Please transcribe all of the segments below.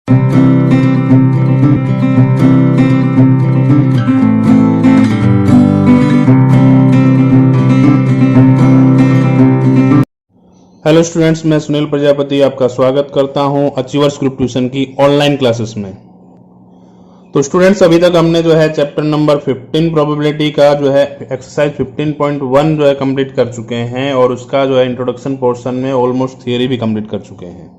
Hello students, मैं सुनील प्रजापति आपका स्वागत करता हूं अचीवर्स ग्रुप ट्यूशन की ऑनलाइन क्लासेस में। तो स्टूडेंट्स, अभी तक हमने जो है चैप्टर नंबर 15 प्रोबेबिलिटी का जो है एक्सरसाइज 15.1 जो है कंप्लीट कर चुके हैं और उसका जो है इंट्रोडक्शन पोर्शन में ऑलमोस्ट थियरी भी कंप्लीट कर चुके हैं।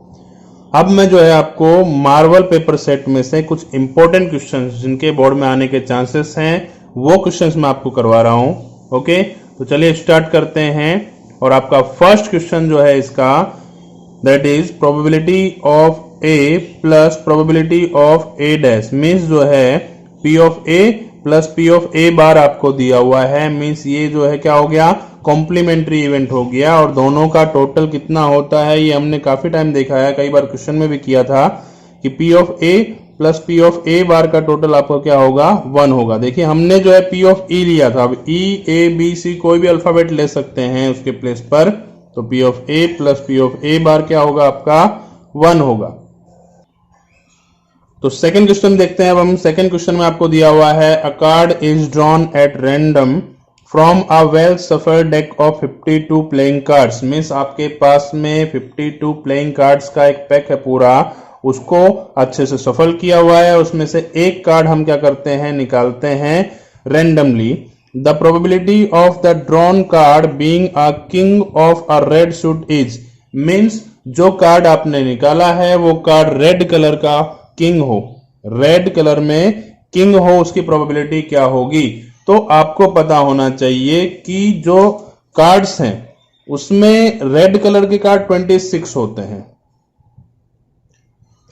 अब मैं जो है आपको मार्वल पेपर सेट में से कुछ इंपॉर्टेंट क्वेश्चंस जिनके बोर्ड में आने के चांसेस हैं वो क्वेश्चंस मैं आपको करवा रहा हूं। ओके, तो चलिए स्टार्ट करते हैं। और आपका फर्स्ट क्वेश्चन जो है इसका, that is probability of A plus probability of A dash, means जो है P of A plus P of A bar आपको दिया हुआ है। मीन्स ये जो है क्या हो गया, कॉम्प्लीमेंट्री इवेंट हो गया। और दोनों का टोटल कितना होता है ये हमने काफी टाइम देखा है, कई बार क्वेश्चन में भी किया था कि P of A plus P of A bar का टोटल आपको क्या होगा, 1 होगा। देखिए हमने जो है पी ऑफ ई लिया था, अब ई ए बी सी कोई भी अल्फाबेट ले सकते हैं उसके प्लेस पर, तो P of A plus P of A bar क्या होगा आपका 1 होगा। तो सेकंड क्वेश्चन देखते हैं। अब हम सेकंड क्वेश्चन में आपको दिया हुआ है, अ card is drawn at random from a well suffered deck of 52 playing cards, means आपके पास में 52 प्लेइंग कार्ड्स का एक पैक है पूरा, उसको अच्छे से सफल किया हुआ है। उसमें से एक कार्ड हम क्या करते हैं, निकालते हैं randomly. The probability of the drawn card being a king of a red suit is, means जो कार्ड आपने निकाला है वो कार्ड रेड कलर का किंग हो, रेड कलर में किंग हो, उसकी प्रोबेबिलिटी क्या होगी। तो आपको पता होना चाहिए कि जो कार्ड्स हैं उसमें रेड कलर के कार्ड 26 होते हैं।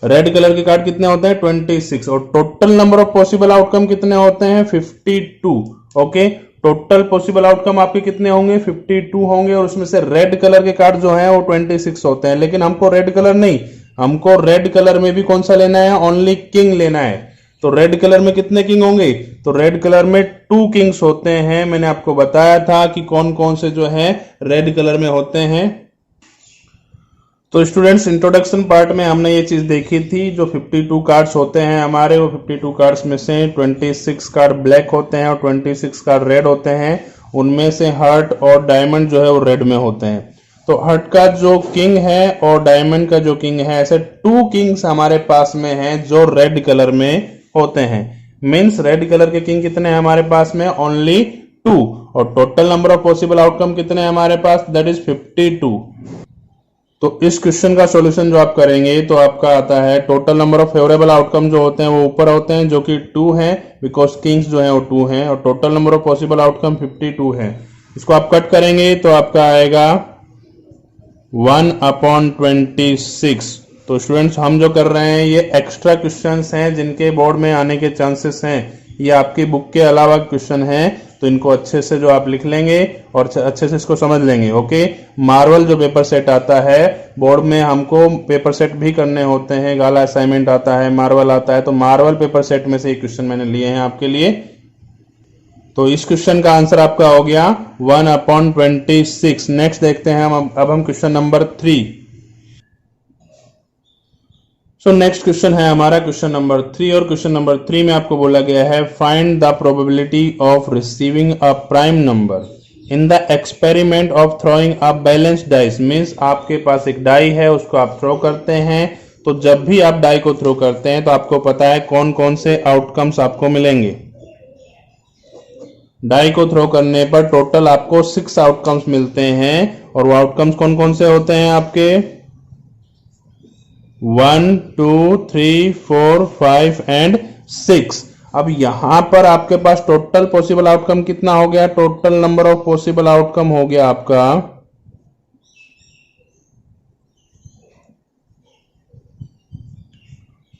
रेड कलर के कार्ड कितने होते हैं, 26, और total number of possible outcome कितने होते हैं, 52। ओके, टोटल पॉसिबल आउटकम आपके कितने होंगे, 52 होंगे, और उसमें से रेड कलर के कार्ड जो हैं वो 26 होते हैं। लेकिन हमको रेड कलर नहीं, हमको रेड कलर में भी कौन सा लेना है, ओनली किंग लेना है। तो रेड कलर में कितने किंग होंगे, तो रेड कलर में 2 किंग्स होते हैं। मैंने आपको बताया था कि कौन कौन से जो है रेड कलर में होते हैं। तो स्टूडेंट्स, इंट्रोडक्शन पार्ट में हमने ये चीज देखी थी, जो 52 कार्ड्स होते हैं हमारे, वो 52 कार्ड्स में से 26 कार्ड ब्लैक होते हैं और 26 कार्ड रेड होते हैं। उनमें से हार्ट और डायमंड जो है वो रेड में होते हैं। तो हार्ट का जो किंग है और डायमंड का जो किंग है, ऐसे 2 किंग्स हमारे पास में हैं जो रेड कलर में होते हैं। मीन्स रेड कलर के किंग कितने हैं हमारे पास में, ओनली 2, और total number of possible outcome कितने हैं हमारे पास, दैट इज 52। तो इस क्वेश्चन का सॉल्यूशन जो आप करेंगे तो आपका आता है, total number of favourable outcome जो होते हैं वो ऊपर होते हैं जो कि 2 हैं, बिकॉज किंग्स जो है वो 2 हैं, और total number of possible outcome 52 है। इसको आप कट करेंगे तो आपका आएगा 1/26। तो स्टूडेंट्स, हम जो कर रहे हैं ये एक्स्ट्रा क्वेश्चंस हैं जिनके बोर्ड में आने के चांसेस हैं, ये आपकी बुक के अलावा क्वेश्चन हैं, तो इनको अच्छे से जो आप लिख लेंगे और अच्छे से इसको समझ लेंगे। ओके, मार्वल जो पेपर सेट आता है बोर्ड में, हमको पेपर सेट भी करने होते हैं, गाला असाइनमेंट आता है, मार्वल आता है, तो मार्वल पेपर सेट में से एक क्वेश्चन मैंने लिए हैं आपके लिए। तो इस क्वेश्चन का आंसर आपका हो गया 1/26। नेक्स्ट देखते हैं हम, अब हम question number 3। So next question है हमारा क्वेश्चन नंबर 3, और क्वेश्चन नंबर 3 में आपको बोला गया है, find the probability of receiving a prime number in the experiment of throwing a balanced dice. Means आपके पास एक डाई है, उसको आप थ्रो करते हैं, तो जब भी आप डाई को थ्रो करते हैं तो आपको पता है कौन कौन से आउटकम्स आपको मिलेंगे। डाई को थ्रो करने पर टोटल आपको 6 आउटकम्स मिलते हैं, और वो आउटकम्स कौन कौन से होते हैं आपके, 1 2 3 4 5 एंड 6। अब यहां पर आपके पास टोटल पॉसिबल आउटकम कितना हो गया, total number of possible outcome हो गया आपका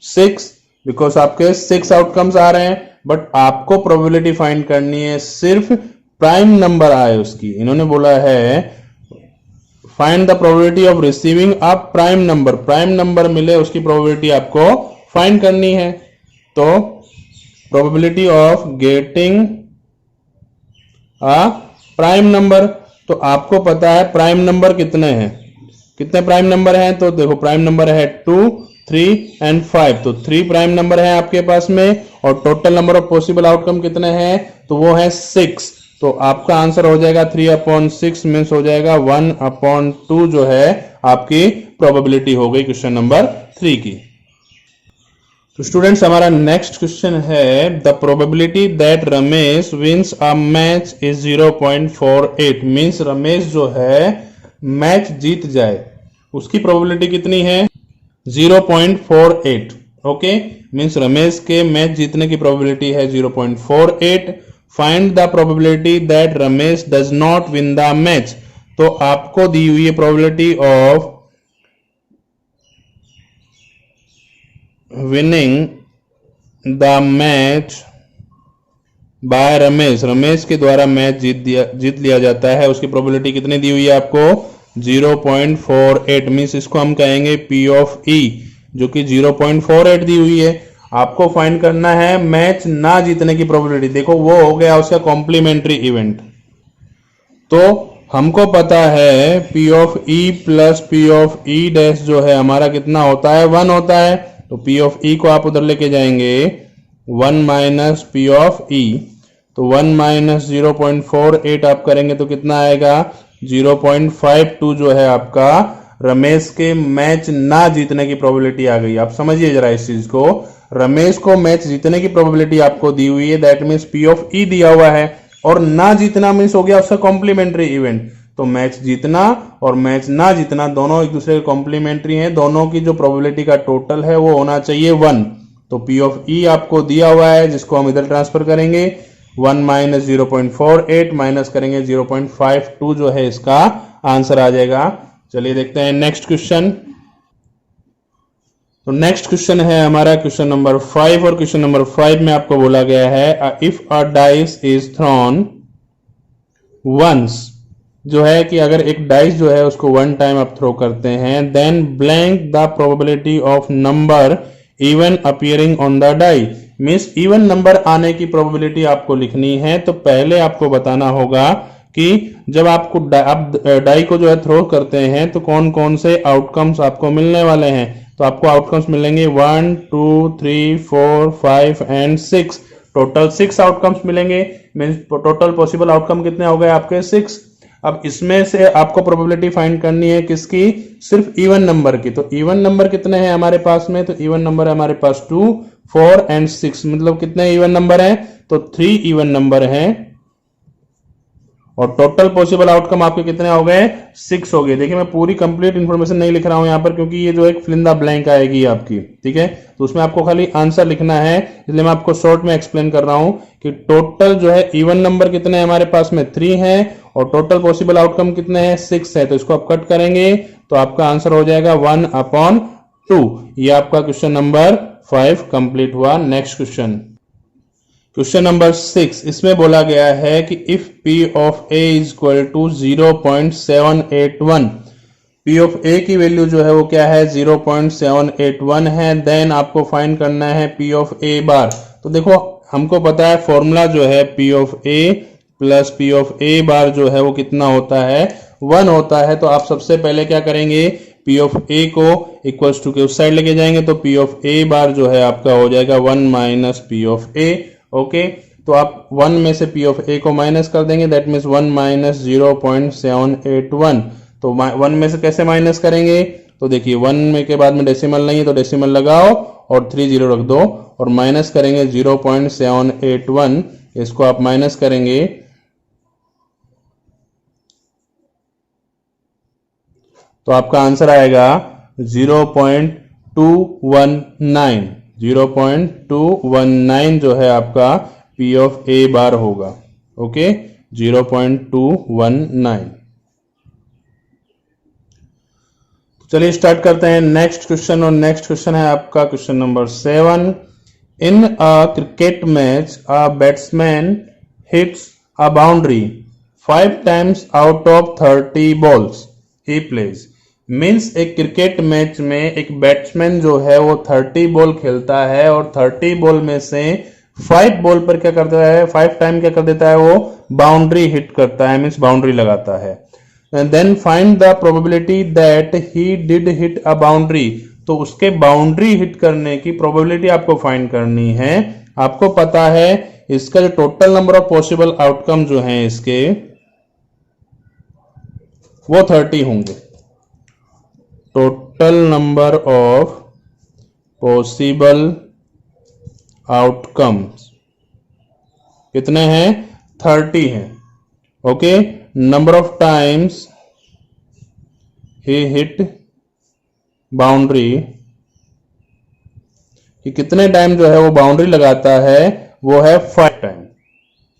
6, बिकॉज आपके 6 आउटकम्स आ रहे हैं। बट आपको प्रोबेबिलिटी फाइंड करनी है, सिर्फ प्राइम नंबर आए उसकी। इन्होंने बोला है find the probability of receiving a prime number, prime number मिले उसकी प्रोबेबिलिटी आपको फाइंड करनी है। तो probability of getting a prime number, तो आपको पता है प्राइम नंबर कितने हैं, कितने प्राइम नंबर हैं, तो देखो प्राइम नंबर है 2, 3 एंड 5, तो 3 प्राइम नंबर है आपके पास में और total number of possible outcome कितने हैं, तो वो है 6। तो आपका आंसर हो जाएगा 3/6 मीन्स हो जाएगा 1/2 जो है आपकी प्रोबेबिलिटी हो गई क्वेश्चन नंबर 3 की। तो स्टूडेंट्स हमारा नेक्स्ट क्वेश्चन है the probability that Ramesh wins a match is 0.48 means Ramesh जो है मैच जीत जाए उसकी प्रोबेबिलिटी कितनी है 0.48। ओके, मीन्स रमेश के मैच जीतने की प्रोबेबिलिटी है 0.48। Find the probability that Ramesh does not win the match, तो आपको दी हुई है probability of winning the match by Ramesh, Ramesh के द्वारा मैच जीत लिया जाता है, उसकी प्रोबेबिलिटी कितनी दी हुई है आपको 0.48 मीन्स इसको हम कहेंगे P ऑफ E जो कि 0.48 दी हुई है। आपको फाइंड करना है मैच ना जीतने की प्रोबेबिलिटी। देखो वो हो गया उसका कॉम्प्लीमेंट्री इवेंट, तो हमको पता है P of E plus P of E dash जो है हमारा कितना होता है 1 होता है, तो P ऑफ E को आप उधर लेके जाएंगे 1 माइनस P ऑफ E, तो 1 माइनस 0.48 आप करेंगे तो कितना आएगा 0.52 जो है आपका रमेश के मैच ना जीतने की प्रोबेबिलिटी आ गई। आप समझिए जरा इस चीज को, रमेश को मैच जीतने की प्रोबेबिलिटी आपको दी हुई है, that means P of E दिया हुआ है और ना जीतना मीन्स हो गया उसका कॉम्प्लीमेंट्री इवेंट। तो मैच जीतना और मैच ना जीतना दोनों एक दूसरे के कॉम्प्लीमेंट्री हैं, दोनों की जो प्रोबेबिलिटी का टोटल है वो होना चाहिए 1। तो P ऑफ E आपको दिया हुआ है जिसको हम इधर ट्रांसफर करेंगे 1 माइनस 0.48 माइनस करेंगे 0.52 जो है इसका आंसर आ जाएगा। चलिए देखते हैं नेक्स्ट क्वेश्चन। तो नेक्स्ट क्वेश्चन है हमारा क्वेश्चन नंबर 5 और क्वेश्चन नंबर 5 में आपको बोला गया है if a dice is thrown once, जो है कि अगर एक डाइस जो है उसको 1 टाइम आप थ्रो करते हैं then blank the probability of number even appearing on the die, means even number आने की प्रोबेबिलिटी आपको लिखनी है। तो पहले आपको बताना होगा कि जब आपको आप डाई को जो है थ्रो करते हैं तो कौन कौन से आउटकम्स आपको मिलने वाले हैं। तो आपको आउटकम्स मिलेंगे 1 2 3 4 5 एंड 6, टोटल 6 आउटकम्स मिलेंगे। मीन्स टोटल पॉसिबल आउटकम कितने हो गए आपके 6। अब इसमें से आपको प्रोबेबिलिटी फाइंड करनी है किसकी, सिर्फ इवन नंबर की। तो इवन नंबर कितने हैं हमारे पास में, तो इवन नंबर है हमारे पास 2 4 एंड 6, मतलब कितने इवन नंबर हैं, तो 3 इवन नंबर हैं और टोटल पॉसिबल आउटकम आपके कितने हो गए 6 हो गए। देखिए मैं पूरी कंप्लीट इंफॉर्मेशन नहीं लिख रहा हूं यहां पर क्योंकि ये जो एक फिल इन द ब्लैंक आएगी आपकी, ठीक है, तो उसमें आपको खाली आंसर लिखना है, इसलिए मैं आपको शॉर्ट में एक्सप्लेन कर रहा हूं कि टोटल जो है इवन नंबर कितने हैं हमारे पास में 3 हैं और टोटल पॉसिबल आउटकम कितने हैं 6 है। तो इसको आप कट करेंगे तो आपका आंसर हो जाएगा 1/2। ये आपका क्वेश्चन नंबर 5 कंप्लीट हुआ। नेक्स्ट क्वेश्चन, क्वेश्चन नंबर 6, इसमें बोला गया है कि if P of A is equal to 0.781, P of A की वैल्यू जो है वो क्या है 0.781 है, देन आपको फाइंड करना है P ऑफ A बार। तो देखो हमको पता है फॉर्मूला जो है P of A plus P of A बार जो है वो कितना होता है 1 होता है। तो आप सबसे पहले क्या करेंगे P ऑफ A को इक्वल्स टू के उस साइड लेके जाएंगे तो P ऑफ A बार जो है आपका हो जाएगा 1 minus P of A। Okay, तो आप 1 में से P ऑफ A को माइनस कर देंगे, दैट मीन्स 1 माइनस 0.781। तो 1 में से कैसे माइनस करेंगे, तो देखिए 1 में के बाद में डेसिमल नहीं है तो डेसिमल लगाओ और 3 0 रख दो और माइनस करेंगे 0.781, इसको आप माइनस करेंगे तो आपका आंसर आएगा 0.219। 0.219 जो है आपका P ऑफ A बार होगा। ओके, 0.219। चलिए स्टार्ट करते हैं नेक्स्ट क्वेश्चन और नेक्स्ट क्वेश्चन है आपका question number 7। In a cricket match a batsman hits a boundary 5 times out of 30 balls he plays, means एक क्रिकेट मैच में एक बैट्समैन जो है वो 30 बॉल खेलता है और 30 बॉल में से 5 बॉल पर क्या करता है 5 टाइम क्या कर देता है वो बाउंड्री हिट करता है, मीन्स बाउंड्री लगाता है। Then find the probability that he did hit a boundary, तो उसके बाउंड्री हिट करने की प्रोबेबिलिटी आपको फाइंड करनी है। आपको पता है इसका जो total number of possible outcome जो हैं इसके वो 30 होंगे। Total number of possible outcomes कितने हैं? 30 हैं। Okay, number of times he hit boundary, कि कितने टाइम जो है वो बाउंड्री लगाता है, वो है 5 टाइम।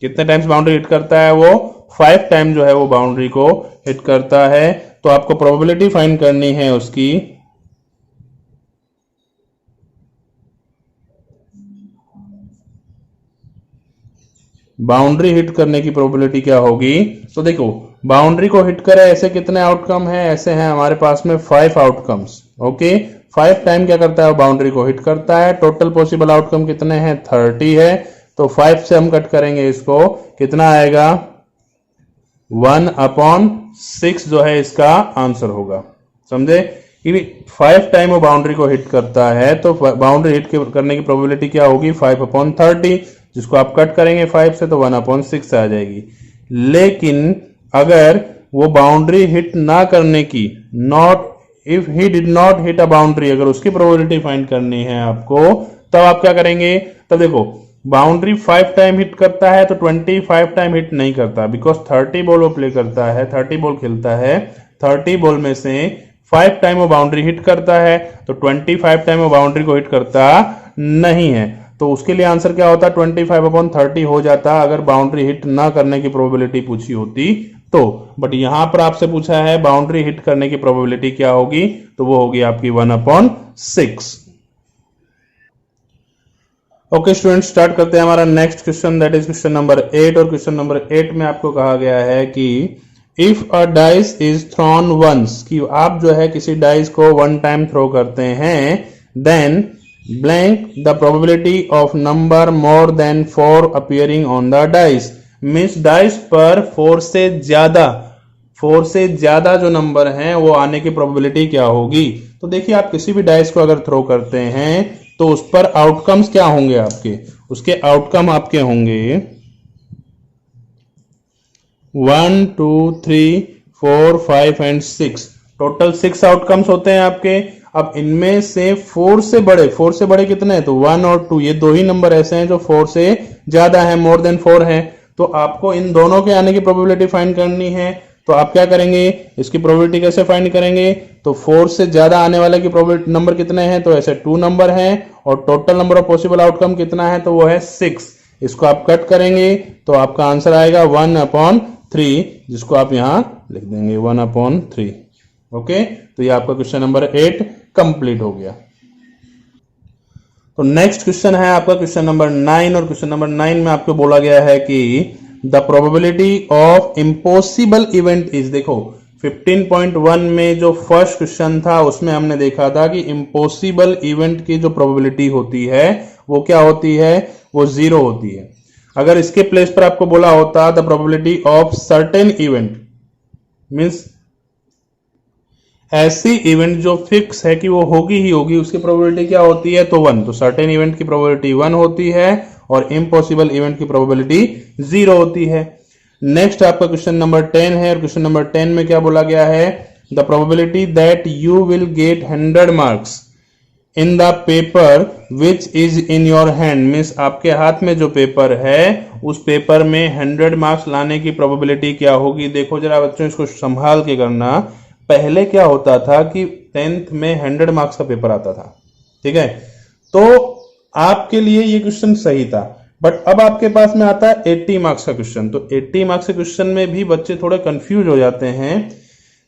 कितने टाइम्स बाउंड्री हिट करता है? वो 5 टाइम जो है वो बाउंड्री को हिट करता है। तो आपको प्रोबेबिलिटी फाइंड करनी है उसकी। बाउंड्री हिट करने की प्रोबेबिलिटी क्या होगी? तो देखो, बाउंड्री को हिट करे ऐसे कितने आउटकम है? ऐसे हैं हमारे पास में 5 आउटकम्स। ओके, 5 टाइम क्या करता है? बाउंड्री को हिट करता है। टोटल पॉसिबल आउटकम कितने हैं? 30 है। तो 5 से हम कट करेंगे इसको, कितना आएगा? 1/6 जो है इसका आंसर होगा। समझे कि 5 टाइम वो बाउंड्री को हिट करता है, तो बाउंड्री हिट करने की प्रोबेबिलिटी क्या होगी? 5/30, जिसको आप कट करेंगे 5 से तो 1/6 आ जाएगी। लेकिन अगर वो बाउंड्री हिट ना करने की, if he did not hit a boundary, अगर उसकी प्रोबेबिलिटी फाइंड करनी है आपको, तब आप क्या करेंगे? तब देखो, बाउंड्री 5 टाइम हिट करता है तो 25 टाइम हिट नहीं करता, बिकॉज 30 बॉल वो प्ले करता है, 30 बॉल खेलता है। 30 बॉल में से 5 टाइम वो बाउंड्री हिट करता है, तो 25 टाइम वो बाउंड्री को हिट करता नहीं है। तो उसके लिए आंसर क्या होता? 25/30 हो जाता, अगर बाउंड्री हिट ना करने की प्रोबेबिलिटी पूछी होती तो। बट यहां पर आपसे पूछा है बाउंड्री हिट करने की प्रोबेबिलिटी क्या होगी, तो वो होगी आपकी 1/6। ओके स्टूडेंट, स्टार्ट करते हैं हमारा next question, that is question number 8। और क्वेश्चन नंबर 8 में आपको कहा गया है कि if a dice is thrown once, कि आप जो है किसी डाइस को 1 टाइम थ्रो करते हैं, then blank the probability of number more than 4 appearing on the dice. Means dice पर 4 से ज्यादा जो नंबर हैं वो आने की प्रोबेबिलिटी क्या होगी? तो देखिए, आप किसी भी डाइस को अगर थ्रो करते हैं तो उस पर आउटकम्स क्या होंगे आपके? उसके आउटकम आपके होंगे 1, 2, 3, 4, 5 एंड 6। टोटल 6 आउटकम्स होते हैं आपके। अब इनमें से 4 से बड़े कितने हैं? तो 1 और 2, ये दो ही नंबर ऐसे हैं जो 4 से ज्यादा है, मोर देन 4 है। तो आपको इन दोनों के आने की प्रोबेबिलिटी फाइंड करनी है। तो आप क्या करेंगे? इसकी प्रोबेबिलिटी कैसे फाइंड करेंगे? तो 4 से ज्यादा आने वाले की प्रोबेबिलिटी नंबर कितने हैं? तो ऐसे 2 नंबर हैं। और total number of possible outcome कितना है? तो वो है 6। इसको आप कट करेंगे तो आपका आंसर आएगा 1/3, जिसको आप यहां लिख देंगे 1/3। ओके, तो ये आपका क्वेश्चन नंबर 8 कंप्लीट हो गया। तो नेक्स्ट क्वेश्चन है आपका क्वेश्चन नंबर 9। और क्वेश्चन नंबर 9 में आपको बोला गया है कि the probability of impossible event is, देखो 15.1 में जो फर्स्ट क्वेश्चन था उसमें हमने देखा था कि इम्पॉसिबल इवेंट की जो प्रोबेबिलिटी होती है वो क्या होती है? वो 0 होती है। अगर इसके प्लेस पर आपको बोला होता the probability of certain event, means ऐसी इवेंट जो फिक्स है कि वो होगी ही होगी, उसकी प्रोबेबिलिटी क्या होती है? तो 1। तो सर्टेन इवेंट की प्रोबेबिलिटी 1 होती है और इम्पॉसिबल इवेंट की प्रोबेबिलिटी 0 होती है। नेक्स्ट आपका क्वेश्चन नंबर 10 है। और क्वेश्चन नंबर 10 में क्या बोला गया है? The probability that you will get 100 marks in the paper which is in your hand, means आपके हाथ में जो पेपर है उस पेपर में 100 मार्क्स लाने की प्रोबेबिलिटी क्या होगी? देखो जरा बच्चों, इसको संभाल के करना। पहले क्या होता था कि 10th में 100 मार्क्स का पेपर आता था, ठीक है, तो आपके लिए ये क्वेश्चन सही था। बट अब आपके पास में आता है 80 मार्क्स का क्वेश्चन। तो 80 मार्क्स के क्वेश्चन में भी बच्चे थोड़े कंफ्यूज हो जाते हैं।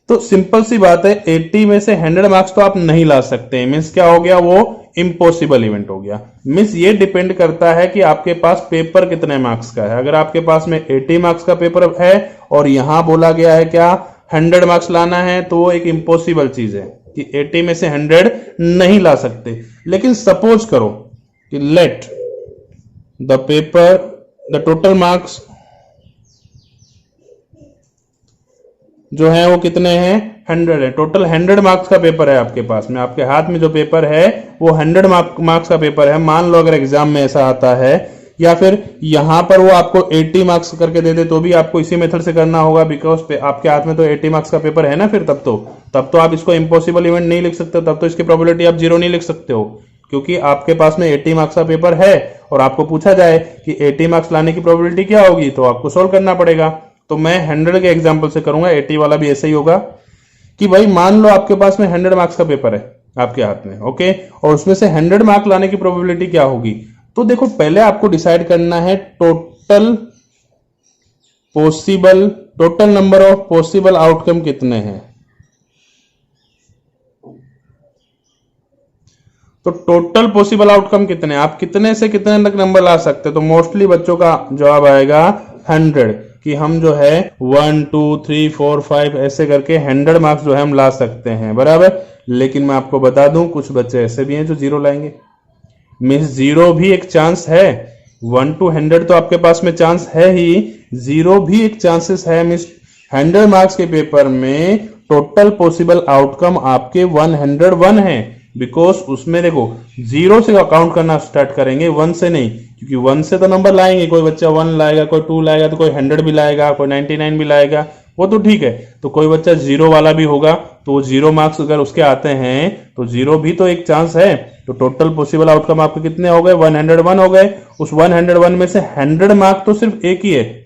तो सिंपल सी बात है, 80 में से 100 मार्क्स तो आप नहीं ला सकते। मीन्स क्या हो गया? वो इम्पॉसिबल इवेंट हो गया। मीन्स ये डिपेंड करता है कि आपके पास पेपर कितने मार्क्स का है। अगर आपके पास में 80 मार्क्स का पेपर है और यहां बोला गया है क्या 100 मार्क्स लाना है, तो वो एक इम्पॉसिबल चीज है कि 80 में से 100 नहीं ला सकते। लेकिन सपोज करो कि let the paper the total marks जो है वो कितने हैं? 100 है, टोटल 100 मार्क्स का पेपर है आपके पास में, आपके हाथ में जो पेपर है वो 100 मार्क्स का पेपर है। मान लो अगर एग्जाम में ऐसा आता है, या फिर यहां पर वो आपको 80 मार्क्स करके दे दे तो भी आपको इसी मेथड से करना होगा, बिकॉज आपके हाथ में तो 80 मार्क्स का पेपर है ना। फिर तब तो आप इसको इम्पॉसिबल इवेंट नहीं लिख सकते, तब तो इसकी प्रोबेबिलिटी आप 0 नहीं लिख सकते हो, क्योंकि आपके पास में 80 मार्क्स का पेपर है और आपको पूछा जाए कि 80 मार्क्स लाने की प्रोबेबिलिटी क्या होगी, तो आपको सोल्व करना पड़ेगा। तो मैं 100 के एग्जाम्पल से करूंगा, 80 वाला भी ऐसे ही होगा कि भाई मान लो आपके पास में 100 मार्क्स का पेपर है आपके हाथ में, ओके, और उसमें से 100 मार्क लाने की प्रोबेबिलिटी क्या होगी। तो देखो पहले आपको डिसाइड करना है total number of possible outcome कितने हैं। तो टोटल पॉसिबल आउटकम कितने, आप कितने से कितने तक नंबर ला सकते हैं। तो मोस्टली बच्चों का जवाब आएगा 100, कि हम जो है 1 2 3 4 5 ऐसे करके 100 मार्क्स जो है हम ला सकते हैं, बराबर। लेकिन मैं आपको बता दूं कुछ बच्चे ऐसे भी हैं जो 0 लाएंगे, मीन्स 0 भी एक चांस है। 1 to 100 तो आपके पास में चांस है ही, 0 भी एक चांसेस है। मीन्स 100 मार्क्स के पेपर में टोटल पॉसिबल आउटकम आपके 101 है, बिकॉज उसमें देखो 0 से काउंट करना स्टार्ट करेंगे, 1 से नहीं, क्योंकि 1 से तो नंबर लाएंगे, कोई बच्चा 1 लाएगा, कोई 2 लाएगा, तो कोई 100 भी लाएगा, कोई 99 भी लाएगा, वो तो ठीक है। तो कोई बच्चा 0 वाला भी होगा, तो 0 मार्क्स अगर उसके आते हैं तो 0 भी तो एक चांस है। तो टोटल पॉसिबल आउटकम आपके कितने हो गए, 101 हो गए। उस 101 में से 100 मार्क तो सिर्फ एक ही है,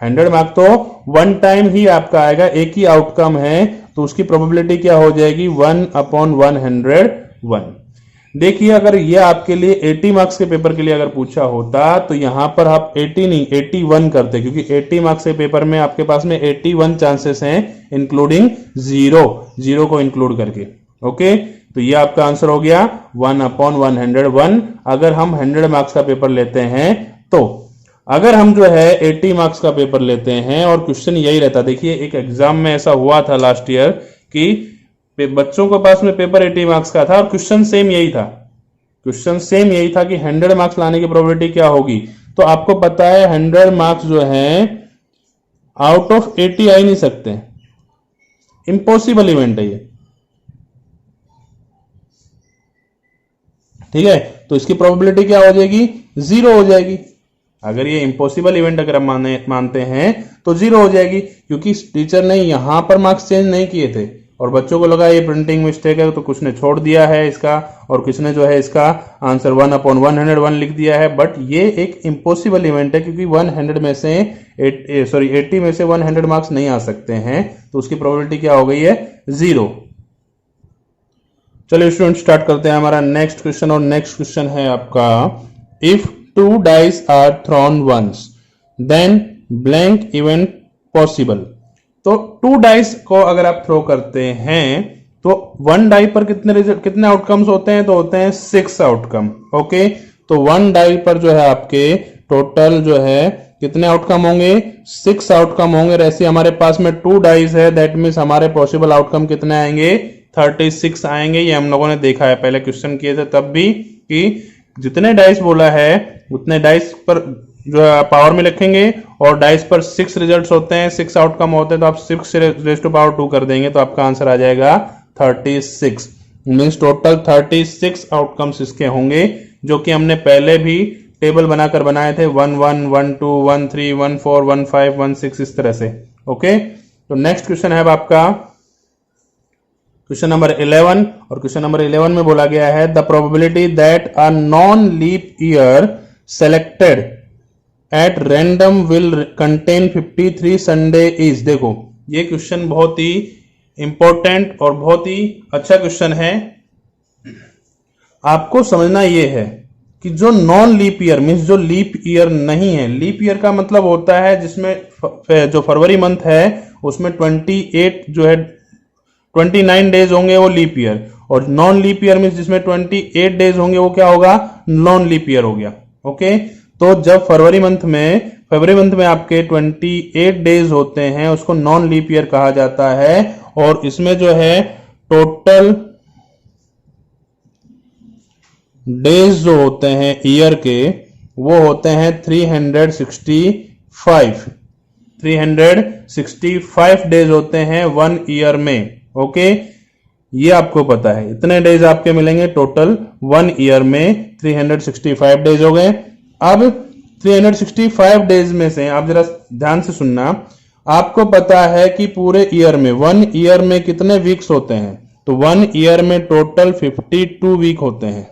100 मार्क तो वन टाइम ही आपका आएगा, एक ही आउटकम है, तो उसकी प्रोबेबिलिटी क्या हो जाएगी 1/101। देखिए अगर ये आपके लिए 80 मार्क्स के पेपर के लिए अगर पूछा होता तो यहां पर आप 80 नहीं 81 करते, क्योंकि 80 मार्क्स के पेपर में आपके पास में 81 चांसेस हैं, इंक्लूडिंग 0 को इंक्लूड करके, ओके। तो ये आपका आंसर हो गया 1/101 अगर हम 100 मार्क्स का पेपर लेते हैं। तो अगर हम जो है 80 मार्क्स का पेपर लेते हैं और क्वेश्चन यही रहता, देखिए एक एग्जाम में ऐसा हुआ था लास्ट ईयर कि बच्चों के पास में पेपर 80 मार्क्स का था और क्वेश्चन सेम यही था, कि 100 मार्क्स लाने की प्रोबेबिलिटी क्या होगी। तो आपको पता है 100 मार्क्स जो है आउट ऑफ 80 आ ही नहीं सकते, इंपॉसिबल इवेंट है ये, ठीक है। तो इसकी प्रोबेबिलिटी क्या हो जाएगी, 0 हो जाएगी। अगर ये इम्पॉसिबल इवेंट अगर हम मानते हैं तो 0 हो जाएगी, क्योंकि टीचर ने यहां पर मार्क्स चेंज नहीं किए थे और बच्चों को लगा ये प्रिंटिंग मिस्टेक है, तो कुछ ने छोड़ दिया है इसका और किसी ने जो है इसका आंसर 1/101 लिख दिया है। बट ये एक इम्पॉसिबल इवेंट है, क्योंकि 100 में से 80 में से 100 मार्क्स नहीं आ सकते हैं, तो उसकी प्रोबेबिलिटी क्या हो गई है 0। चलिए स्टूडेंट स्टार्ट करते हैं हमारा नेक्स्ट क्वेश्चन, और नेक्स्ट क्वेश्चन है आपका, if 2 dice are thrown once then blank event possible। तो 2 डाइस को अगर आप थ्रो करते हैं तो 1 डाई पर कितने आउटकम्स होते हैं, तो होते हैं 6 आउटकम, ओके। तो 1 डाई पर जो है आपके टोटल जो है कितने आउटकम होंगे, 6 आउटकम होंगे। ऐसे हमारे पास में 2 डाइस है, दैट मीन्स हमारे पॉसिबल आउटकम कितने आएंगे, 36 आएंगे। ये हम लोगों ने देखा है, पहले क्वेश्चन किए थे तब भी, कि जितने डाइस बोला है उतने डाइस पर जो है पावर में लिखेंगे, और डाइस पर 6 रिजल्ट्स होते हैं, 6 आउटकम होते हैं, तो आप 6 रेज़ टू पावर 2 कर देंगे तो आपका आंसर आ जाएगा 36। मीन्स टोटल 36 आउटकम्स इसके होंगे, जो कि हमने पहले भी टेबल बनाकर बनाए थे, 1 1 1 2 1 3 1 4 1 5 1 6 इस तरह से, ओके। तो नेक्स्ट क्वेश्चन है आपका क्वेश्चन नंबर 11, और क्वेश्चन नंबर 11 में बोला गया है the probability that a non leap year selected at random will contain 53 Sunday is. देखो ये क्वेश्चन बहुत ही इंपॉर्टेंट और बहुत ही अच्छा क्वेश्चन है। आपको समझना यह है कि जो नॉन लीप ईयर मीन्स जो लीप ईयर नहीं है, लीप ईयर का मतलब होता है जिसमें जो फरवरी मंथ है उसमें 28 जो है 29 डेज होंगे वो लीप ईयर, और नॉन लीप ईयर मीन्स जिसमें 28 डेज होंगे वो क्या होगा, नॉन लीप ईयर हो गया, ओके। तो जब फरवरी मंथ में आपके 28 डेज होते हैं उसको नॉन लीप ईयर कहा जाता है, और इसमें जो है टोटल डेज जो होते हैं ईयर के वो होते हैं 365 डेज होते हैं 1 ईयर में, ओके, ये आपको पता है। इतने डेज आपके मिलेंगे टोटल 1 ईयर में, 365 डेज हो गए। अब 365 डेज में से आप जरा ध्यान से सुनना, आपको पता है कि पूरे ईयर में 1 ईयर में कितने वीक्स होते हैं, तो 1 ईयर में टोटल 52 वीक होते हैं।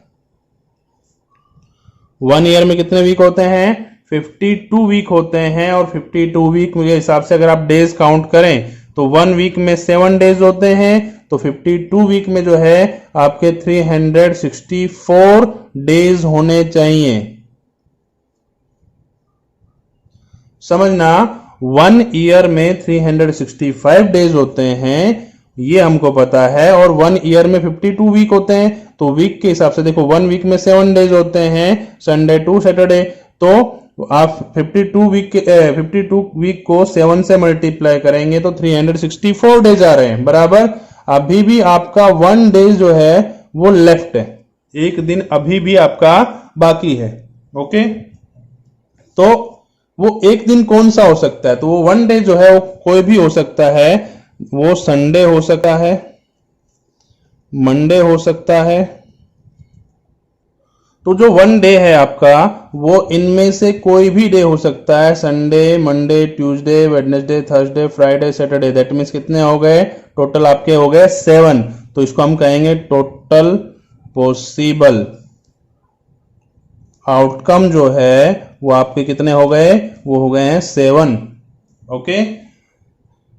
1 ईयर में कितने वीक होते हैं, 52 वीक होते हैं। और 52 वीक के हिसाब से अगर आप डेज काउंट करें तो 1 वीक में 7 डेज होते हैं, तो 52 वीक में जो है आपके 364 डेज होने चाहिए। समझना, 1 ईयर में 365 डेज होते हैं, ये हमको पता है। और 1 ईयर में 52 वीक होते हैं, तो वीक के हिसाब से देखो 1 वीक में 7 डेज होते हैं, संडे टू सैटरडे। तो आप 52 वीक को 7 से मल्टीप्लाई करेंगे तो 364 डेज आ रहे हैं बराबर। अभी भी आपका 1 डेज जो है वो लेफ्ट है, एक दिन अभी भी आपका बाकी है। ओके, तो वो एक दिन कौन सा हो सकता है, तो वो 1 डे जो है वो कोई भी हो सकता है। वो संडे हो सकता है, मंडे हो सकता है। तो जो 1 डे है आपका वो इनमें से कोई भी डे हो सकता है, Sunday, Monday, Tuesday, Wednesday, Thursday, Friday, Saturday. That means कितने हो गए टोटल आपके, हो गए 7। तो इसको हम कहेंगे टोटल पॉसिबल आउटकम जो है वो आपके कितने हो गए, वो हो गए हैं 7। ओके,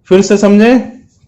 फिर से समझे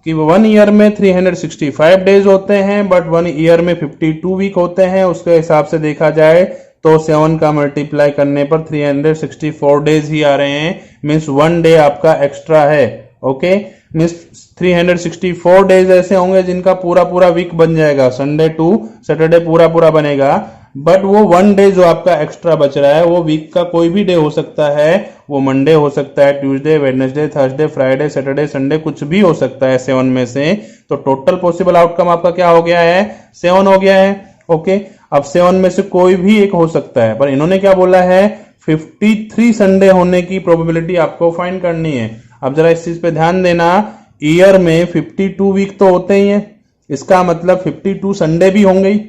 कि 1 ईयर में 365 डेज होते हैं, बट 1 ईयर में 52 वीक होते हैं। उसके हिसाब से देखा जाए तो 7 का मल्टीप्लाई करने पर 364 डेज ही आ रहे हैं, मीन्स 1 डे आपका एक्स्ट्रा है। ओके, मीन्स 364 डेज ऐसे होंगे जिनका पूरा पूरा वीक बन जाएगा, संडे टू सैटरडे पूरा पूरा बनेगा। बट वो 1 डे जो आपका एक्स्ट्रा बच रहा है वो वीक का कोई भी डे हो सकता है, वो मंडे हो सकता है, Tuesday, Wednesday, Thursday, Friday, Saturday, Sunday, कुछ भी हो सकता है 7 में से। तो टोटल पॉसिबल आउटकम आपका क्या हो गया है, 7 हो गया है। ओके, अब 7 में से कोई भी एक हो सकता है, पर इन्होंने क्या बोला है, 53 संडे होने की प्रोबेबिलिटी आपको फाइंड करनी है। अब जरा इस चीज पे ध्यान देना, ईयर में 52 वीक तो होते ही है, इसका मतलब 52 संडे भी होंगे ही।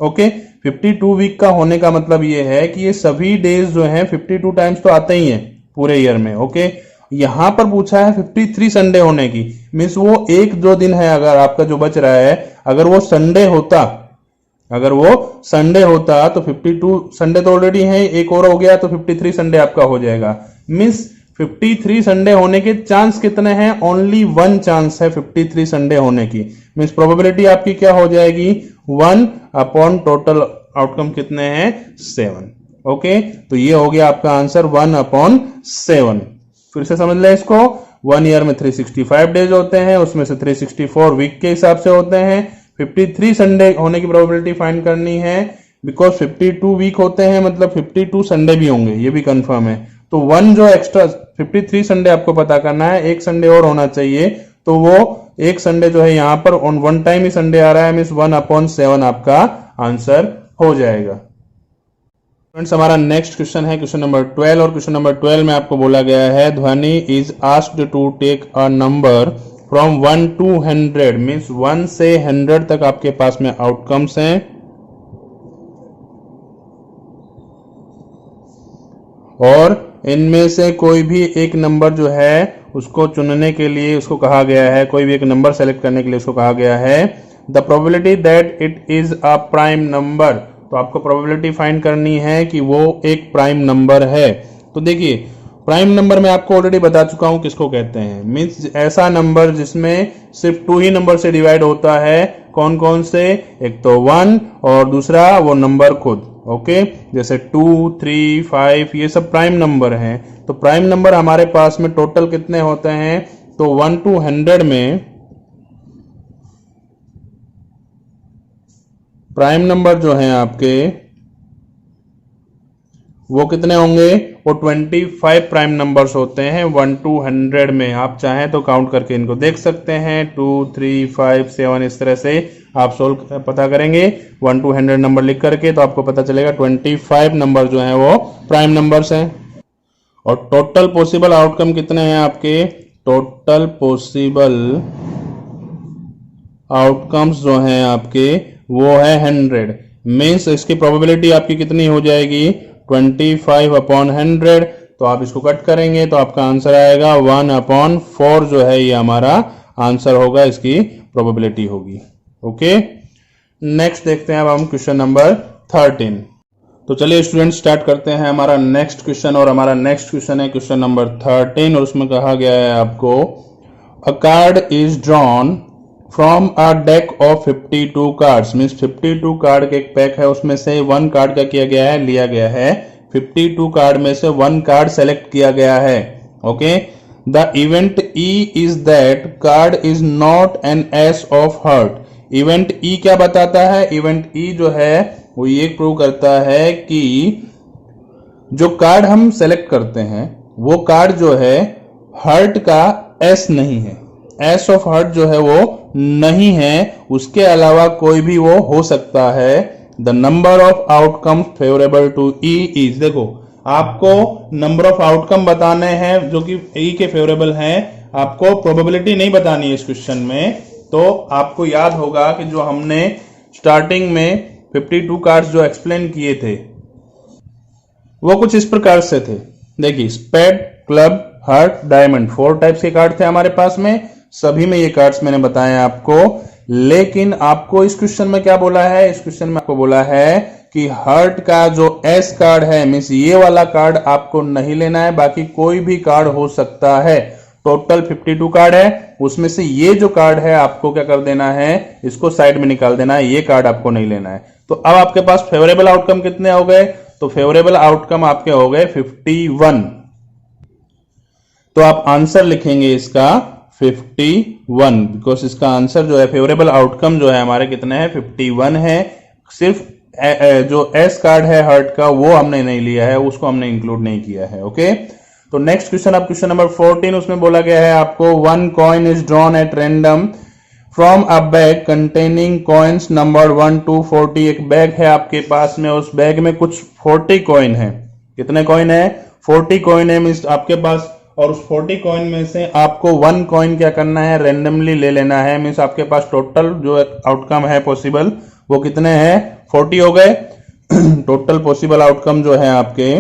ओके, 52 वीक का होने का मतलब ये है कि ये सभी डेज जो हैं 52 टाइम्स तो आते ही हैं पूरे ईयर में। ओके, यहां पर पूछा है 53 संडे होने की, मीन्स वो एक जो दिन है अगर आपका जो बच रहा है, अगर वो संडे होता, अगर वो संडे होता तो 52 संडे तो ऑलरेडी है, एक और हो गया तो 53 संडे आपका हो जाएगा। मीन्स 53 संडे होने के चांस कितने हैं, ओनली 1 चांस है 53 संडे होने की। मीन्स प्रोबेबिलिटी आपकी क्या हो जाएगी, 1 अपॉन टोटल आउटकम कितने हैं, 7। ओके, तो ये हो गया आपका आंसर 1 अपॉन 7। फिर से समझ लें इसको, 1 ईयर में 365 डेज होते हैं, उसमें से 364 वीक के हिसाब से होते हैं। 53 संडे होने की प्रोबेबिलिटी फाइंड करनी है, बिकॉज 52 वीक होते हैं, मतलब 52 संडे भी होंगे, ये भी कंफर्म है। तो 1 जो एक्स्ट्रा 53 संडे आपको पता करना है, एक संडे और होना चाहिए, तो वो एक संडे जो है यहां पर ऑन 1 टाइम ही संडे आ रहा है, मीन्स 1 अपॉन 7 आपका आंसर हो जाएगा। फ्रेंड्स, हमारा नेक्स्ट क्वेश्चन है क्वेश्चन नंबर 12, और क्वेश्चन नंबर 12 में आपको बोला गया है, Dhwani is asked to take a number from 1 to 100, means 1 से 100 तक आपके पास में आउटकम्स हैं, और इनमें से कोई भी एक नंबर जो है उसको चुनने के लिए उसको कहा गया है, कोई भी एक नंबर सेलेक्ट करने के लिए उसको कहा गया है the probability that it is a prime number. तो आपको प्रोबेबिलिटी फाइंड करनी है कि वो एक प्राइम नंबर है। तो देखिए, प्राइम नंबर मैं आपको ऑलरेडी बता चुका हूं किसको कहते हैं, मीन्स ऐसा नंबर जिसमें सिर्फ 2 ही नंबर से डिवाइड होता है। कौन कौन से, एक तो 1 और दूसरा वो नंबर खुद। ओके, जैसे 2, 3, 5 ये सब प्राइम नंबर हैं। तो प्राइम नंबर हमारे पास में टोटल कितने होते हैं, तो 1 to 100 में प्राइम नंबर जो हैं आपके वो कितने होंगे, वो 25 प्राइम नंबर्स होते हैं 1 to 100 में। आप चाहें तो काउंट करके इनको देख सकते हैं, 2, 3, 5, 7, इस तरह से आप सोल्व पता करेंगे 1 to 100 नंबर लिख करके, तो आपको पता चलेगा 25 नंबर जो हैं वो प्राइम नंबर्स हैं। और टोटल पॉसिबल आउटकम कितने हैं आपके, टोटल पॉसिबल आउटकम्स जो हैं आपके वो है 100। मीन्स इसकी प्रोबेबिलिटी आपकी कितनी हो जाएगी 25/100। तो आप इसको कट करेंगे तो आपका आंसर आएगा 1/4 जो है ये हमारा आंसर होगा, इसकी प्रोबेबिलिटी होगी। ओके, नेक्स्ट देखते हैं अब हम क्वेश्चन नंबर 13। तो चलिए स्टूडेंट स्टार्ट करते हैं हमारा नेक्स्ट क्वेश्चन। और हमारा नेक्स्ट क्वेश्चन है क्वेश्चन नंबर 13 और उसमें कहा गया है आपको अ card is drawn from a deck of 52 cards. Means 52 card के एक पैक है, उसमें से 1 कार्ड का किया गया है, लिया गया है 52 कार्ड में से 1 कार्ड सेलेक्ट किया गया है। Okay, the event E is that card is not an S of heart. Event E क्या बताता है? इवेंट ई जो है वो ये प्रूव करता है कि जो कार्ड हम सेलेक्ट करते हैं वो कार्ड जो है हार्ट का एस नहीं है, एस ऑफ हार्ट जो है वो नहीं है, उसके अलावा कोई भी वो हो सकता है। The number of outcome favourable to E is, देखो आपको नंबर ऑफ आउटकम बताने हैं जो कि ई के फेवरेबल हैं, आपको प्रोबेबिलिटी नहीं बतानी है इस क्वेश्चन में। तो आपको याद होगा कि जो हमने स्टार्टिंग में 52 कार्ड्स जो एक्सप्लेन किए थे वो कुछ इस प्रकार से थे। देखिए spade, club, heart, diamond, 4 types के कार्ड थे हमारे पास में, सभी में ये कार्ड्स मैंने बताए आपको। लेकिन आपको इस क्वेश्चन में क्या बोला है? इस क्वेश्चन में आपको बोला है कि हार्ट का जो एस कार्ड है, मीन्स ये वाला कार्ड आपको नहीं लेना है, बाकी कोई भी कार्ड हो सकता है। टोटल 52 कार्ड है, उसमें से ये जो कार्ड है आपको क्या कर देना है, इसको साइड में निकाल देना है, ये कार्ड आपको नहीं लेना है। तो अब आपके पास फेवरेबल आउटकम कितने हो गए? तो फेवरेबल आउटकम आपके हो गए 51। तो आप आंसर लिखेंगे इसका 51, बिकॉज इसका आंसर जो है फेवरेबल आउटकम जो है हमारे कितने हैं 51 है। सिर्फ जो एस कार्ड है हार्ट का वो हमने नहीं लिया है, उसको हमने इंक्लूड नहीं किया है। ओके, तो नेक्स्ट क्वेश्चन, अब क्वेश्चन नंबर 14, उसमें बोला गया है आपको 1 coin is drawn at random from a bag containing coins number 1 to 40। एक बैग है आपके पास में, उस बैग में कुछ 40 कॉइन है। कितने कॉइन है? 40 कॉइन है मींस आपके पास, और उस 40 कॉइन में से आपको 1 कॉइन क्या करना है, रैंडमली ले लेना है। मींस आपके पास टोटल जो आउटकम है पॉसिबल वो कितने हैं 40 हो गए। टोटल पॉसिबल आउटकम जो है आपके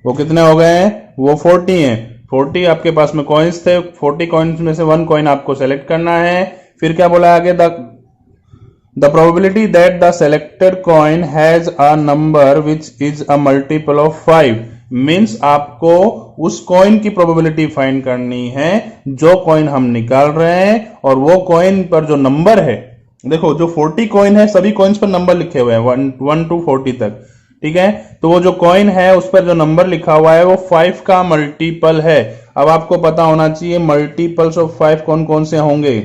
वो कितने हो गए हैं, वो 40 हैं। 40 आपके पास में कॉइन्स थे, 40 कॉइन्स में से 1 कॉइन आपको सेलेक्ट करना है। फिर क्या बोला आगे, the probability that the selected coin has a number which is a multiple of 5। Means आपको उस कॉइन की प्रोबेबिलिटी फाइंड करनी है जो कॉइन हम निकाल रहे हैं, और वो कॉइन पर जो नंबर है, देखो जो 40 कॉइन है सभी कॉइन्स पर नंबर लिखे हुए हैं 1 to 40 तक, ठीक है। तो वो जो कॉइन है उस पर जो नंबर लिखा हुआ है वो 5 का मल्टीपल है। अब आपको पता होना चाहिए मल्टीपल्स ऑफ 5 कौन कौन से होंगे,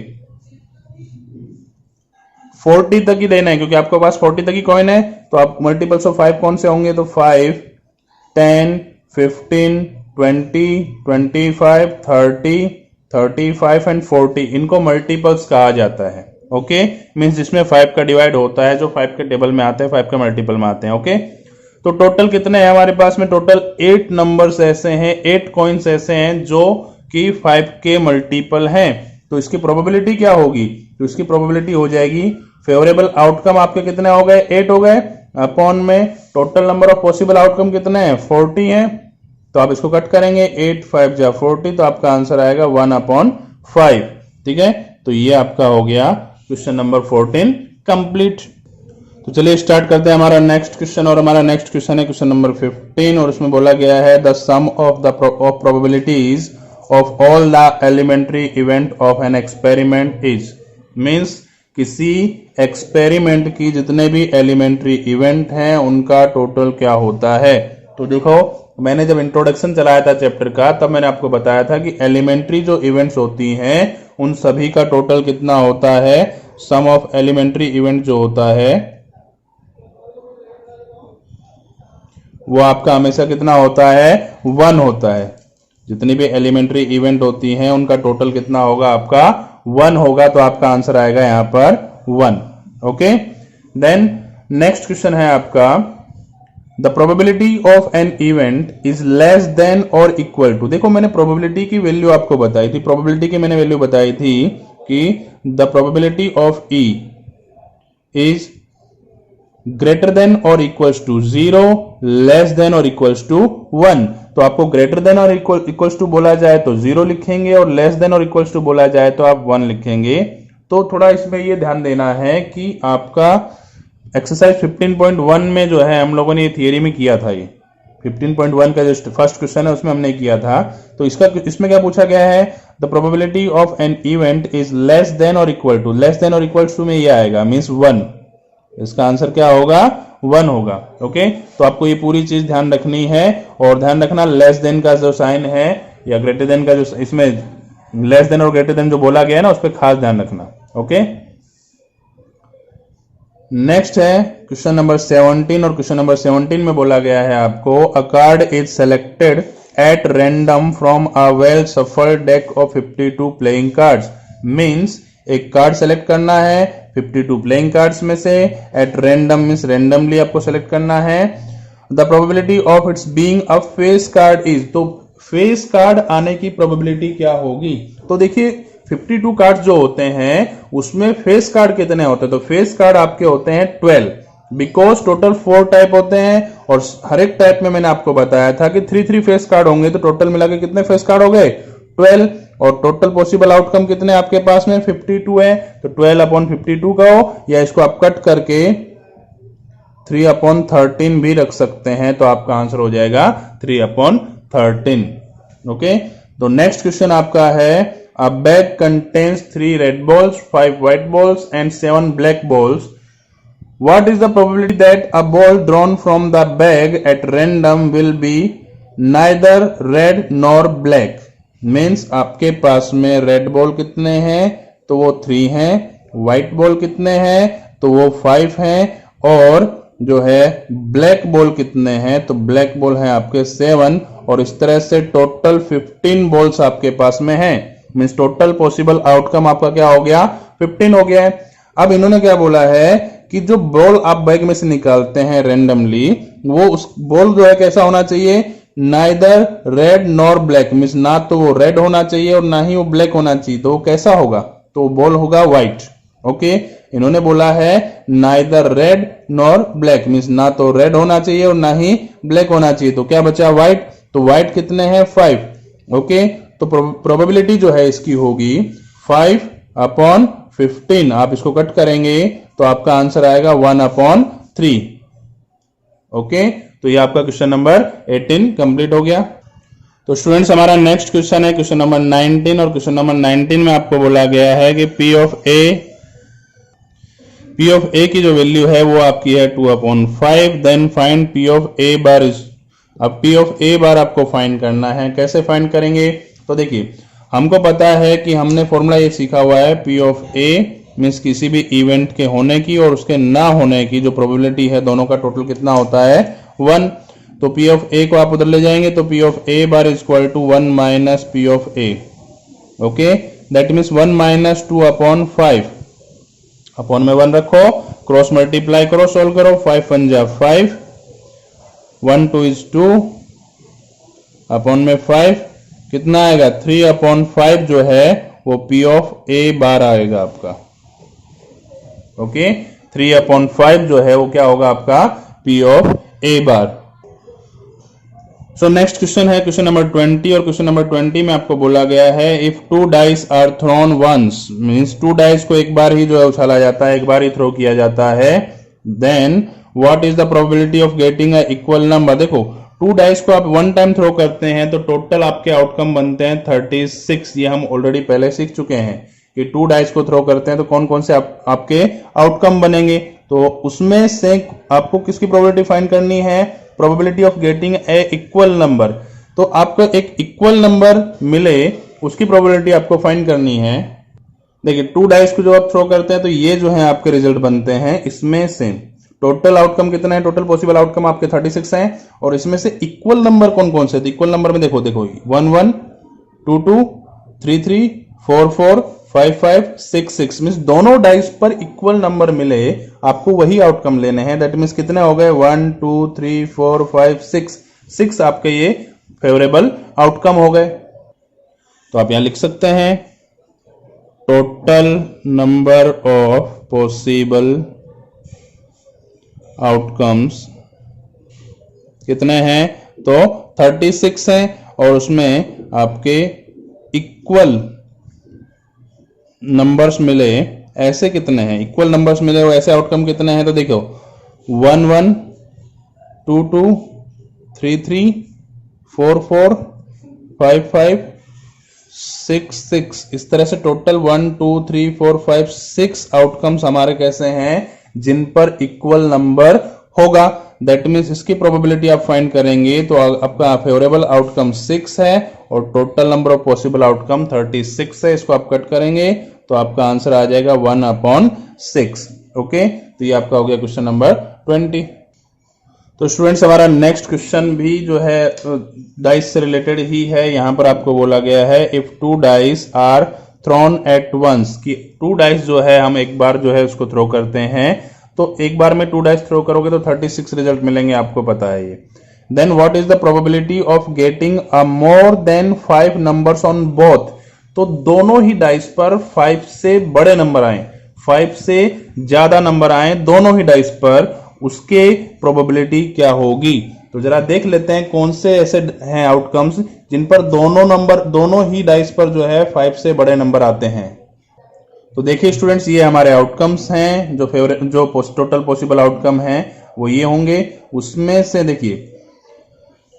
40 तक ही लेना है क्योंकि आपके पास 40 तक ही कॉइन है। तो आप मल्टीपल्स ऑफ 5 कौन से होंगे, तो 5, 10, 15, 20, 25, 30, 35 एंड 40, इनको मल्टीपल्स कहा जाता है। ओके, मींस जिसमें 5 का डिवाइड होता है, जो 5 के टेबल में आते हैं, 5 का मल्टीपल में आते हैं। ओके, तो टोटल कितने हैं हमारे पास में, टोटल 8 नंबर्स ऐसे हैं, 8 कॉइन्स ऐसे हैं जो कि 5 के मल्टीपल हैं। तो इसकी प्रोबेबिलिटी क्या होगी, तो इसकी प्रोबेबिलिटी हो जाएगी, फेवरेबल आउटकम आपके कितने हो गए 8 हो गए, अपॉन में total number of possible outcome कितने हैं 40 हैं। तो आप इसको कट करेंगे, 8 5 जा 40, तो आपका आंसर आएगा 1/5। ठीक है, तो ये आपका हो गया क्वेश्चन नंबर 14 कंप्लीट। तो चलिए स्टार्ट करते हैं हमारा नेक्स्ट क्वेश्चन, और हमारा नेक्स्ट क्वेश्चन है क्वेश्चन नंबर 15, और उसमें बोला गया है the sum of the probabilities of all the elementary event of an experiment is. Means किसी एक्सपेरिमेंट की जितने भी एलिमेंट्री इवेंट हैं उनका टोटल क्या होता है। तो देखो, मैंने जब इंट्रोडक्शन चलाया था चैप्टर का तब मैंने आपको बताया था कि एलिमेंट्री जो इवेंट्स होती हैं उन सभी का टोटल कितना होता है, सम ऑफ एलिमेंट्री इवेंट जो होता है वो आपका हमेशा कितना होता है 1 होता है। जितनी भी एलिमेंट्री इवेंट होती हैं उनका टोटल कितना होगा आपका 1 होगा, तो आपका आंसर आएगा यहां पर 1। ओके, देन नेक्स्ट क्वेश्चन है आपका the probability of an event is less than और इक्वल टू, देखो मैंने प्रोबेबिलिटी की वैल्यू आपको बताई थी, प्रोबेबिलिटी की मैंने वैल्यू बताई थी कि the probability of E is greater than और इक्वल्स टू 0, लेस देन और इक्वल्स टू 1। तो आपको ग्रेटर देन और इक्वल्स टू बोला जाए तो 0 लिखेंगे और लेस देन और इक्वल्स टू बोला जाए तो आप 1 लिखेंगे। तो थोड़ा इसमें ये ध्यान देना है कि आपका एक्सरसाइज 15.1 में जो है हम लोगों ने ये थियरी में किया था, ये 15.1 का जो फर्स्ट क्वेश्चन है उसमें हमने किया था। तो इसमें क्या पूछा गया है, the probability of an event is less than और इक्वल टू, लेस देन और इक्वल टू में ये आएगा मींस 1, इसका आंसर क्या होगा 1 होगा। ओके, तो आपको ये पूरी चीज ध्यान रखनी है और ध्यान रखना लेस देन का जो साइन है या ग्रेटर देन का जो इसमें लेस देन और ग्रेटर देन जो बोला गया है ना उस पर खास ध्यान रखना। ओके, नेक्स्ट है क्वेश्चन नंबर 17 और क्वेश्चन नंबर 17 में बोला गया है आपको अ card is selected at random from a well shuffled deck of 52 playing cards, means एक कार्ड सेलेक्ट करना है 52 प्लेइंग कार्ड्स में से, एट रैंडम मींस रैंडमली आपको सेलेक्ट करना है। The probability of its being a face card is, तो face card आने की प्रोबेबिलिटी क्या होगी। तो देखिए 52 कार्ड जो होते हैं उसमें फेस कार्ड कितने होते हैं, तो फेस कार्ड आपके होते हैं 12, बिकॉज टोटल 4 टाइप होते हैं और हर एक टाइप में मैंने आपको बताया था कि 3 फेस कार्ड होंगे, तो टोटल मिला के कितने फेस कार्ड हो गए 12, और टोटल पॉसिबल आउटकम कितने आपके पास में 52 है, तो 12/52 का हो, या इसको आप कट करके 3/13 भी रख सकते हैं, तो आपका आंसर हो जाएगा 3/13। ओके, तो नेक्स्ट क्वेश्चन आपका है a bag contains 3 red balls, 5 white balls and 7 black balls. What is the probability that a ball drawn from the bag at random will be neither red nor black? Means आपके पास में red ball कितने हैं, तो वो 3 हैं, white ball कितने हैं, तो वो 5 हैं, और जो है ब्लैक बॉल कितने हैं, तो ब्लैक बॉल है आपके 7, और इस तरह से टोटल 15 बॉल्स आपके पास में हैं। मींस टोटल पॉसिबल आउटकम आपका क्या हो गया 15 हो गया है। अब इन्होंने क्या बोला है कि जो बॉल आप बैग में से निकालते हैं रैंडमली, वो उस बॉल जो है कैसा होना चाहिए, neither red nor black, means ना तो वो रेड होना चाहिए और ना ही वो ब्लैक होना चाहिए, तो वो कैसा होगा, तो वो बॉल होगा व्हाइट। ओके, इन्होंने बोला है neither red nor black, means ना तो रेड होना चाहिए और ना ही ब्लैक होना चाहिए, तो क्या बचा व्हाइट, तो व्हाइट कितने हैं 5। ओके, तो प्रोबेबिलिटी जो है इसकी होगी 5/15, आप इसको कट करेंगे तो आपका आंसर आएगा 1/3। ओके, तो ये आपका क्वेश्चन नंबर 18 कंप्लीट हो गया। तो स्टूडेंट्स हमारा नेक्स्ट क्वेश्चन है क्वेश्चन नंबर 19, और क्वेश्चन नंबर 19 में आपको बोला गया है कि P ऑफ A की जो वैल्यू है वो आपकी है 2/5, then find P of A bar is, अब P ऑफ A बार आपको फाइंड करना है, कैसे फाइंड करेंगे, तो देखिए हमको पता है कि हमने फॉर्मूला ये सीखा हुआ है P ऑफ A मींस किसी भी इवेंट के होने की और उसके ना होने की जो प्रोबेबिलिटी है दोनों का टोटल कितना होता है 1। तो P ऑफ A को आप उधर ले जाएंगे तो P of A bar is equal to 1 minus P of A। Okay, that means 1 minus 2/5, upon में 1 रखो, क्रॉस मल्टीप्लाई करो, सोल्व करो, 5 1 जा 5, 1 2 इज 2, अपॉन में 5 कितना आएगा 3/5 जो है वो P ऑफ A बार आएगा आपका। ओके, 3/5 जो है वो क्या होगा आपका P of A bar. So next question है क्वेश्चन नंबर 20, और क्वेश्चन नंबर 20 में आपको बोला गया है if 2 dice are thrown once, means 2 dice को एक बार ही जो है उछाला जाता है, एक बार ही थ्रो किया जाता है, then what is the probability of getting a equal number. देखो 2 डाइस को आप 1 टाइम थ्रो करते हैं तो टोटल आपके आउटकम बनते हैं 36, ये हम ऑलरेडी पहले सीख चुके हैं कि 2 डाइस को थ्रो करते हैं तो कौन कौन से आपके आउटकम बनेंगे, तो उसमें से आपको किसकी प्रोबेबिलिटी फाइंड करनी है, probability of getting a equal number. तो आपको एक इक्वल नंबर मिले उसकी प्रोबेबिलिटी आपको फाइंड करनी है। देखिए 2 डाइस को जो आप थ्रो करते हैं तो ये जो है आपके रिजल्ट बनते हैं, इसमें से टोटल आउटकम कितना है, टोटल पॉसिबल आउटकम आपके 36 हैं, और इसमें से इक्वल नंबर कौन कौन से, इक्वल नंबर में देखो 1 1 2 2 3 3 4 4 5 5 6 6 मीन्स दोनों डाइस पर इक्वल नंबर मिले, आपको वही आउटकम लेने हैं। दैट मीन्स कितने हो गए 1 2 3 4 5 6 6 आपके ये फेवरेबल आउटकम हो गए। तो आप यहां लिख सकते हैं total number of possible outcomes कितने हैं, तो 36 हैं, और उसमें आपके इक्वल नंबर्स मिले ऐसे कितने हैं, इक्वल नंबर्स मिले वो ऐसे आउटकम कितने हैं, तो देखो 1 1 2 2 3 3 4 4 5 5 6 6 इस तरह से टोटल 1 2 3 4 5 6 आउटकम्स हमारे कैसे हैं जिन पर इक्वल नंबर होगा। दैट मीन्स इसकी प्रोबेबिलिटी आप फाइंड करेंगे तो आपका फेवरेबल आउटकम 6 है और total number of possible outcome 36 है। इसको आप कट करेंगे तो आपका आंसर आ जाएगा 1/6। ओके, तो ये आपका हो गया क्वेश्चन नंबर 20। तो स्टूडेंट्स हमारा नेक्स्ट क्वेश्चन भी जो है डाइस से रिलेटेड ही है। यहां पर आपको बोला गया है if 2 dice are thrown at once, कि 2 डाइस जो है हम एक बार जो है उसको थ्रो करते हैं, तो एक बार में 2 डाइस थ्रो करोगे तो 36 रिजल्ट मिलेंगे, आपको पता है ये। Then what is the probability of getting a more than 5 numbers on both, तो दोनों ही डाइस पर 5 से बड़े नंबर आए, 5 से ज्यादा नंबर आए दोनों ही डाइस पर, उसके प्रोबेबिलिटी क्या होगी। तो जरा देख लेते हैं कौन से ऐसे हैं आउटकम्स जिन पर दोनों ही डाइस पर जो है 5 से बड़े नंबर आते हैं। तो देखिए स्टूडेंट्स, ये हमारे आउटकम्स हैं, जो टोटल पॉसिबल आउटकम हैं वो ये होंगे। उसमें से देखिए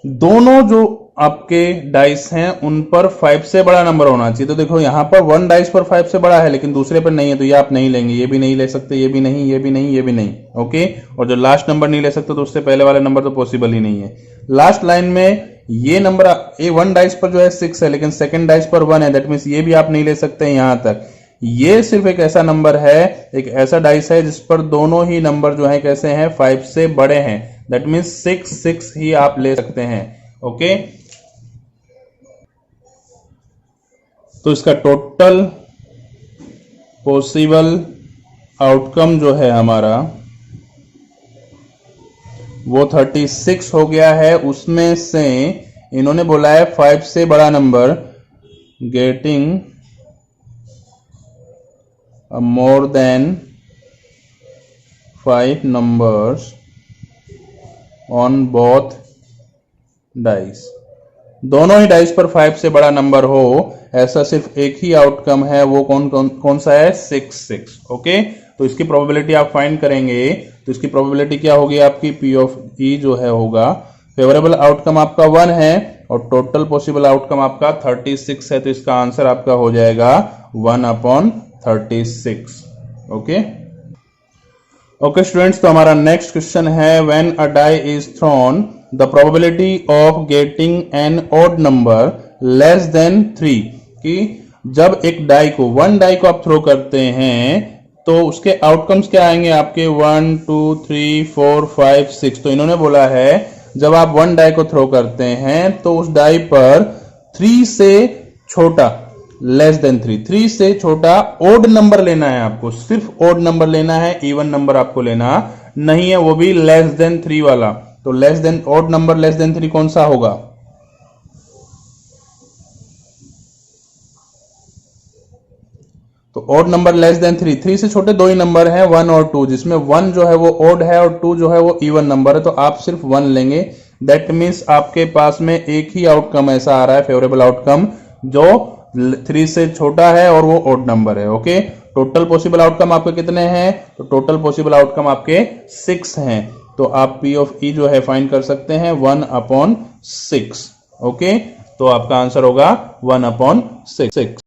दोनों जो आपके डाइस हैं उन पर 5 से बड़ा नंबर होना चाहिए। तो देखो यहां पर 1 डाइस पर 5 से बड़ा है लेकिन दूसरे पर नहीं है, तो ये आप नहीं लेंगे, ये भी नहीं ले सकते, ये भी नहीं, ये भी नहीं, ये भी नहीं। ओके, और जो लास्ट नंबर नहीं ले सकते तो उससे पहले वाले नंबर तो पॉसिबल ही नहीं है। लास्ट लाइन में ये नंबर 1 डाइस पर जो है 6 है लेकिन सेकंड डाइस पर 1 है, दैट मीन्स ये भी आप नहीं ले सकते। यहां तक ये सिर्फ एक ऐसा नंबर है, एक ऐसा डाइस है जिस पर दोनों ही नंबर जो है कैसे हैं 5 से बड़े हैं, दैट मीन्स 6 6 ही आप ले सकते हैं। ओके, तो इसका टोटल पॉसिबल आउटकम जो है हमारा वो 36 हो गया है। उसमें से इन्होंने बोला है 5 से बड़ा number getting more than 5 numbers on both dice, दोनों ही डाइस पर 5 से बड़ा नंबर हो ऐसा सिर्फ एक ही आउटकम है, वो कौन सा है 6 6। ओके, तो इसकी प्रोबेबिलिटी आप फाइंड करेंगे तो इसकी प्रोबेबिलिटी क्या होगी आपकी P of E जो है होगा, फेवरेबल आउटकम आपका 1 है और टोटल पॉसिबल आउटकम आपका 36 है, तो इसका आंसर आपका हो जाएगा 1/36। ओके ओके स्टूडेंट्स, तो हमारा नेक्स्ट क्वेश्चन है when a die is thrown the probability of getting an odd number less than 3, कि जब एक डाई को 1 डाई को आप थ्रो करते हैं तो उसके आउटकम्स क्या आएंगे आपके 1 2 3 4 5 6। तो इन्होंने बोला है जब आप 1 डाई को थ्रो करते हैं तो उस डाई पर 3 से छोटा लेस देन 3 से छोटा ओड नंबर लेना है आपको, सिर्फ ओड नंबर लेना है, इवन नंबर आपको लेना नहीं है, वो भी लेस देन 3 वाला। तो less than odd number less than 3 कौन सा होगा, तो ओड नंबर लेस देन 3 से छोटे 2 ही नंबर है 1 और 2, जिसमें 1 जो है वो ओड है और 2 जो है वो इवन नंबर है, तो आप सिर्फ 1 लेंगे। दैट मीन्स आपके पास में एक ही आउटकम ऐसा आ रहा है फेवरेबल आउटकम जो 3 से छोटा है और वो ओड नंबर है। ओके, टोटल पॉसिबल आउटकम आपके कितने हैं, तो टोटल पॉसिबल आउटकम आपके 6 हैं, तो आप P of E जो है फाइंड कर सकते हैं 1/6। ओके, तो आपका आंसर होगा 1/6।